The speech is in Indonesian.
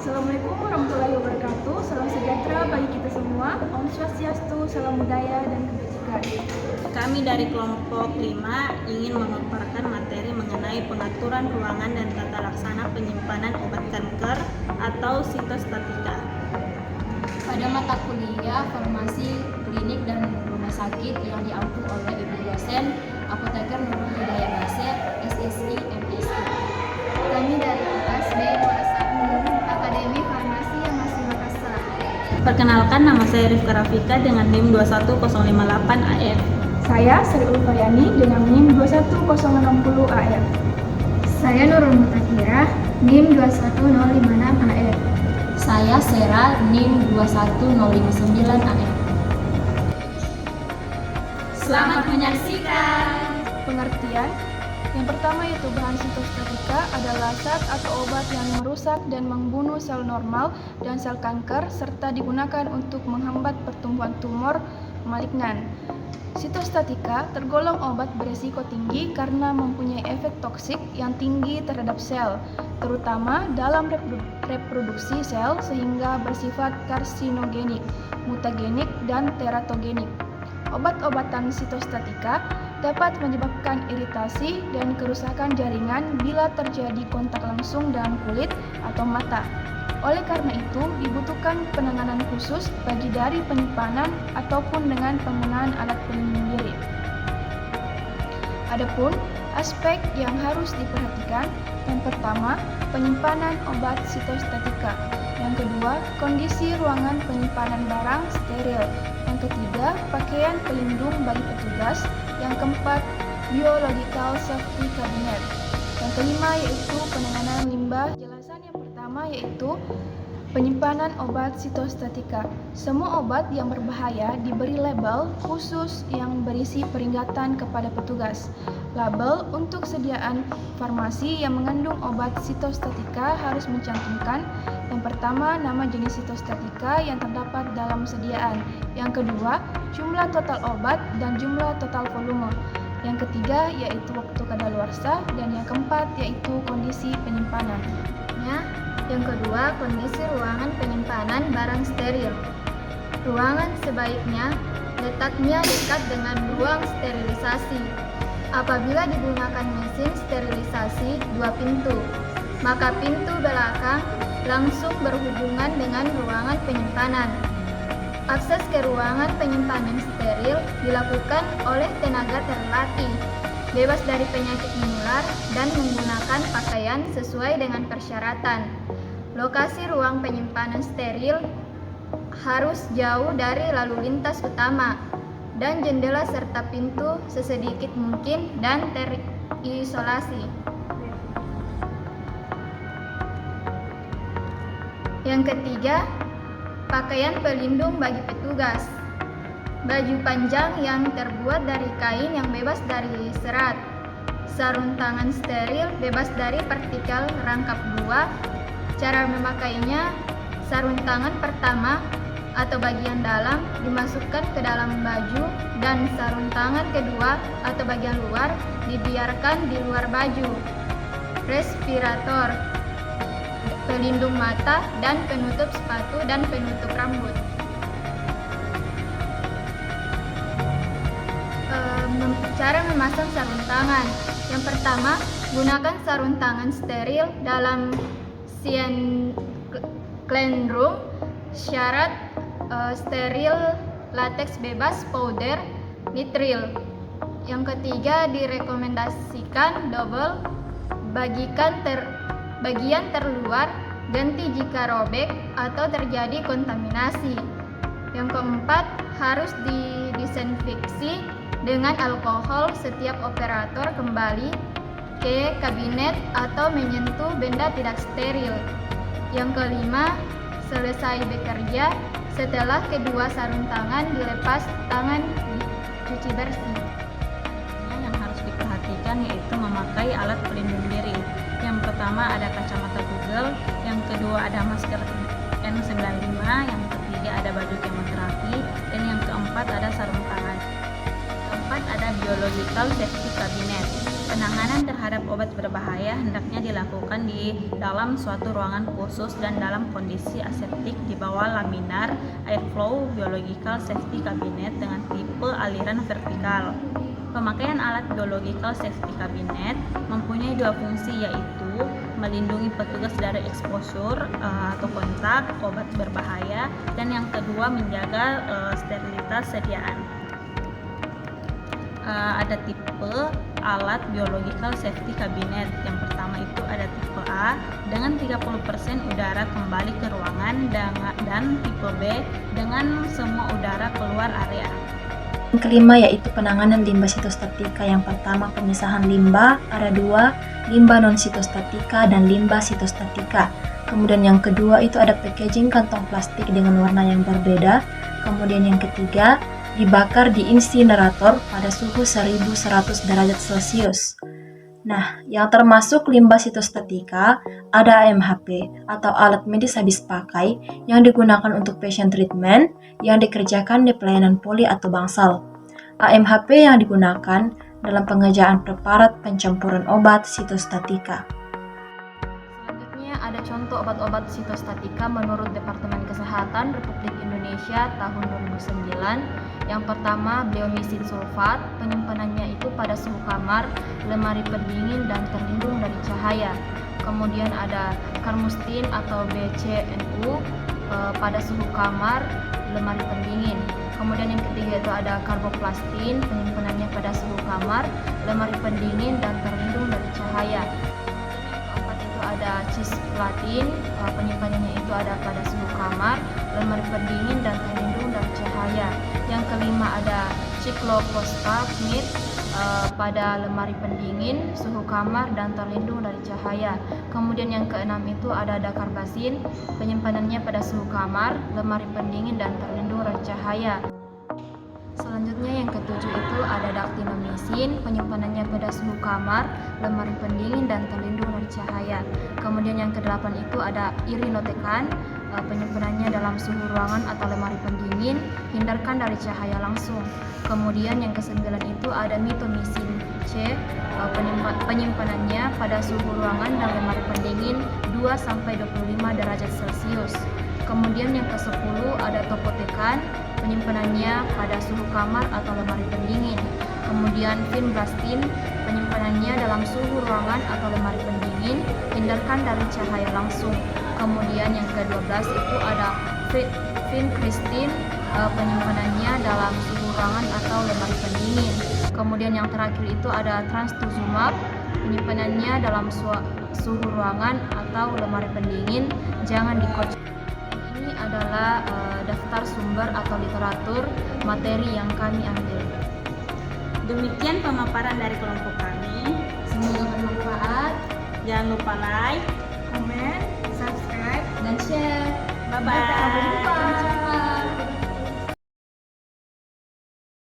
Assalamualaikum warahmatullahi wabarakatuh. Salam sejahtera bagi kita semua. Om Swastiastu, salam budaya dan kebajikan. Kami dari kelompok 5 ingin memaparkan materi mengenai pengaturan ruangan dan tata laksana penyimpanan obat kanker atau sitostatika. Pada mata kuliah farmasi, klinik, dan rumah sakit yang diampu oleh Ibu dosen Apoteker Nurul Hidayah Nasir, SSI, MSI. Kami dari kelas B21 Akademi Farmasi yang masih Makassar. Perkenalkan, nama saya Rifka Rafika dengan NIM 21058 AF. Saya Sri Ulfariani dengan NIM 21060 AF. Saya Nurul Mutakira, NIM 21056 AF. Saya Sera, NIM 21059 AF. Selamat menyaksikan. Pengertian yang pertama yaitu bahan sitostatika adalah zat atau obat yang merusak dan membunuh sel normal dan sel kanker serta digunakan untuk menghambat pertumbuhan tumor malignan. Sitostatika tergolong obat beresiko tinggi karena mempunyai efek toksik yang tinggi terhadap sel, terutama dalam reproduksi sel sehingga bersifat karsinogenik, mutagenik, dan teratogenik. Obat-obatan sitostatika dapat menyebabkan iritasi dan kerusakan jaringan bila terjadi kontak langsung dengan kulit atau mata. Oleh karena itu, dibutuhkan penanganan khusus bagi dari penyimpanan ataupun dengan penggunaan alat pelindung diri. Adapun aspek yang harus diperhatikan, yang pertama, penyimpanan obat sitostatika. Yang kedua, kondisi ruangan penyimpanan barang steril. Yang ketiga, pakaian pelindung bagi petugas. Yang keempat, biological safety cabinet. Yang kelima yaitu penanganan limbah. Penjelasan yang pertama yaitu penyimpanan obat sitostatika. Semua obat yang berbahaya diberi label khusus yang berisi peringatan kepada petugas. Label untuk sediaan farmasi yang mengandung obat sitostatika harus mencantumkan yang pertama, nama jenis sitostatika yang terdapat dalam sediaan. Yang kedua, jumlah total obat dan jumlah total volume. Yang ketiga, yaitu waktu kadaluarsa. Dan yang keempat, yaitu kondisi penyimpanan. Yang kedua, kondisi ruangan penyimpanan barang steril. Ruangan sebaiknya letaknya dekat dengan ruang sterilisasi. Apabila digunakan mesin sterilisasi 2 pintu, maka pintu belakang langsung berhubungan dengan ruangan penyimpanan. Akses ke ruangan penyimpanan steril dilakukan oleh tenaga terlatih, bebas dari penyakit menular, dan menggunakan pakaian sesuai dengan persyaratan. Lokasi ruang penyimpanan steril harus jauh dari lalu lintas utama, dan jendela serta pintu sesedikit mungkin dan terisolasi. Yang ketiga, pakaian pelindung bagi petugas. Baju panjang yang terbuat dari kain yang bebas dari serat. Sarung tangan steril bebas dari partikel rangkap buah. Cara memakainya, sarung tangan pertama atau bagian dalam dimasukkan ke dalam baju dan sarung tangan kedua atau bagian luar dibiarkan di luar baju. Respirator, pelindung mata dan penutup sepatu dan penutup rambut. Cara memasang sarung tangan. Yang pertama, gunakan sarung tangan steril dalam clean room. Syarat steril, latex bebas, powder, nitril. Yang ketiga, direkomendasikan double, bagian terluar ganti jika robek atau terjadi kontaminasi. Yang keempat, harus didesinfeksi dengan alkohol setiap operator kembali ke kabinet atau menyentuh benda tidak steril. Yang kelima, selesai bekerja, setelah kedua sarung tangan dilepas, tangan dicuci bersih. Yang harus diperhatikan yaitu memakai alat pelindung diri. Yang pertama ada kacamata Google, yang kedua ada masker N95, yang ketiga ada baju kemoterapi, dan yang keempat ada sarung tangan. Keempat ada biological safety cabinet. Penanganan terhadap obat berbahaya hendaknya dilakukan di dalam suatu ruangan khusus dan dalam kondisi aseptik di bawah laminar airflow biological safety cabinet dengan tipe aliran vertikal. Pemakaian alat biological safety cabinet mempunyai dua fungsi, yaitu melindungi petugas dari exposure atau kontak obat berbahaya, dan yang kedua menjaga sterilitas sediaan. Ada tipe alat biological safety cabinet. Yang pertama itu ada tipe A dengan 30% udara kembali ke ruangan dan tipe B dengan semua udara keluar area. Yang kelima yaitu penanganan limbah sitostatika. Yang pertama pemisahan limbah, ada dua, limbah non-sitostatika dan limbah sitostatika. Kemudian yang kedua itu ada packaging kantong plastik dengan warna yang berbeda. Kemudian yang ketiga, dibakar di insinerator pada suhu 1100 derajat Celcius. Nah, yang termasuk limbah sitostatika ada AMHP atau alat medis habis pakai yang digunakan untuk patient treatment yang dikerjakan di pelayanan poli atau bangsal. AMHP yang digunakan dalam pengerjaan preparat pencampuran obat sitostatika. Selanjutnya ada contoh obat-obat sitostatika menurut Departemen Kesehatan Republik Indonesia tahun 2009. Yang pertama, bleomycin sulfat, penyimpanannya itu pada suhu kamar, lemari pendingin dan terlindung dari cahaya. Kemudian ada karmustin atau BCNU pada suhu kamar, lemari pendingin. Kemudian yang ketiga itu ada karboplastin, penyimpanannya pada suhu kamar, lemari pendingin dan terlindung dari cahaya. Yang keempat itu ada cisplatin, penyimpanannya itu ada pada suhu kamar, lemari pendingin dan terlindung dari cahaya. Yang kelima ada cyclophosphamide pada lemari pendingin, suhu kamar dan terlindung dari cahaya. Kemudian yang keenam itu ada dakarbasin, penyimpanannya pada suhu kamar, lemari pendingin dan terlindung dari cahaya. Selanjutnya yang ketujuh itu ada daktinomycin, penyimpanannya pada suhu kamar, lemari pendingin dan terlindung dari cahaya. Kemudian yang kedelapan itu ada irinotecan, penyimpanannya dalam suhu ruangan atau lemari pendingin, hindarkan dari cahaya langsung. Kemudian yang kesembilan itu ada mitomycin C, penyimpanannya pada suhu ruangan dan lemari pendingin 2-25 derajat Celcius. Kemudian yang ke-10 ada topotecan, penyimpanannya pada suhu kamar atau lemari pendingin. Kemudian vinblastine, penyimpanannya dalam suhu ruangan atau lemari pendingin, hindarkan dari cahaya langsung. Kemudian yang ke-12 itu ada vincristin, penyimpanannya dalam suhu ruangan atau lemari pendingin. Kemudian yang terakhir itu ada trastuzumab, penyimpanannya dalam suhu ruangan atau lemari pendingin, jangan dikocok. Ini adalah daftar sumber atau literatur materi yang kami ambil. Demikian pemaparan dari kelompok kami. Semoga bermanfaat. Jangan lupa like, Comment, subscribe, Dan share. bye-bye.